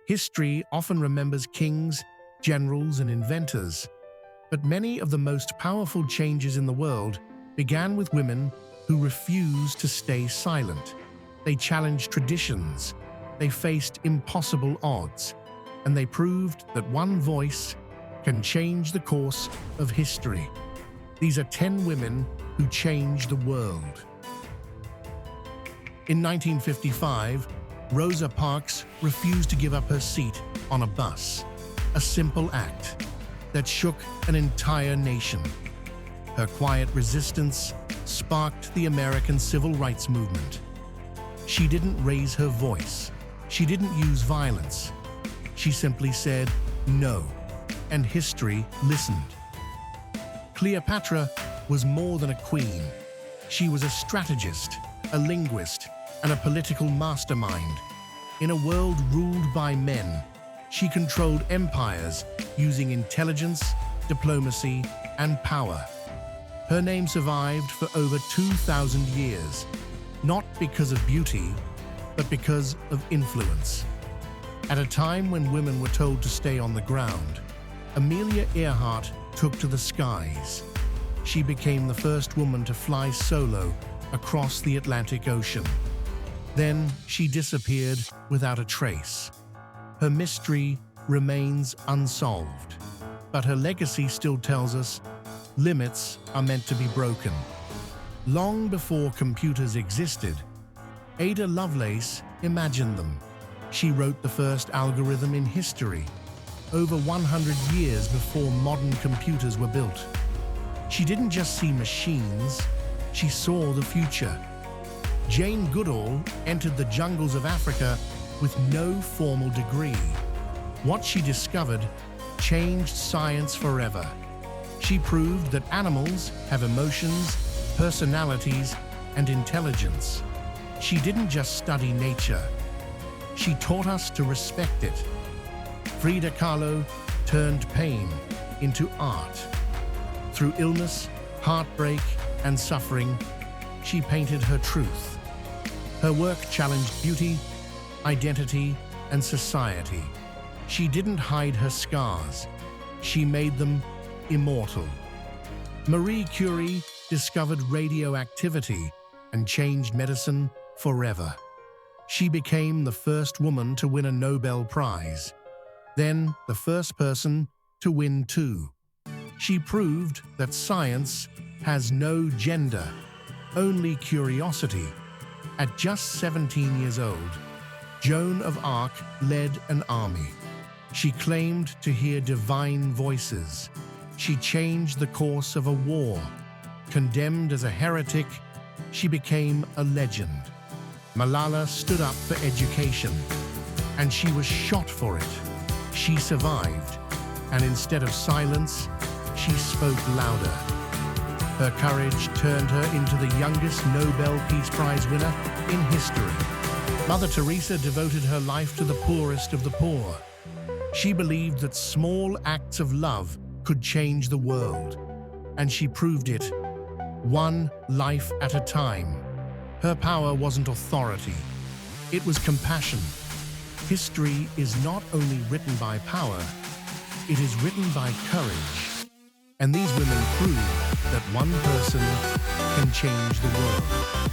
History often remembers kings, generals, and inventors, but many of the most powerful changes in the world began with women who refused to stay silent. They challenged traditions, they faced impossible odds, and they proved that one voice can change the course of history. These are 10 women who changed the world. In 1955, Rosa Parks refused to give up her seat on a bus, a simple act that shook an entire nation. Her quiet resistance sparked the American Civil Rights Movement. She didn't raise her voice. She didn't use violence. She simply said no, and history listened. Cleopatra was more than a queen. She was a strategist, a linguist, and a political mastermind. In a world ruled by men, she controlled empires using intelligence, diplomacy, and power. Her name survived for over 2,000 years, not because of beauty, but because of influence. At a time when women were told to stay on the ground, Amelia Earhart took to the skies. She became the first woman to fly solo across the Atlantic Ocean. Then she disappeared without a trace. Her mystery remains unsolved, but her legacy still tells us limits are meant to be broken. Long before computers existed, Ada Lovelace imagined them. She wrote the first algorithm in history, over 100 years before modern computers were built. She didn't just see machines, she saw the future. Jane Goodall entered the jungles of Africa with no formal degree. What she discovered changed science forever. She proved that animals have emotions, personalities, and intelligence. She didn't just study nature. She taught us to respect it. Frida Kahlo turned pain into art. Through illness, heartbreak, and suffering, she painted her truth. Her work challenged beauty, identity, and society. She didn't hide her scars. She made them immortal. Marie Curie discovered radioactivity and changed medicine forever. She became the first woman to win a Nobel Prize, then the first person to win two. She proved that science has no gender, only curiosity. At just 17 years old, Joan of Arc led an army. She claimed to hear divine voices. She changed the course of a war. Condemned as a heretic, she became a legend. Malala stood up for education, and she was shot for it. She survived, and instead of silence, she spoke louder. Her courage turned her into the youngest Nobel Peace Prize winner in history. Mother Teresa devoted her life to the poorest of the poor. She believed that small acts of love could change the world, and she proved it, one life at a time. Her power wasn't authority, it was compassion. History is not only written by power, it is written by courage. And these women prove that one person can change the world.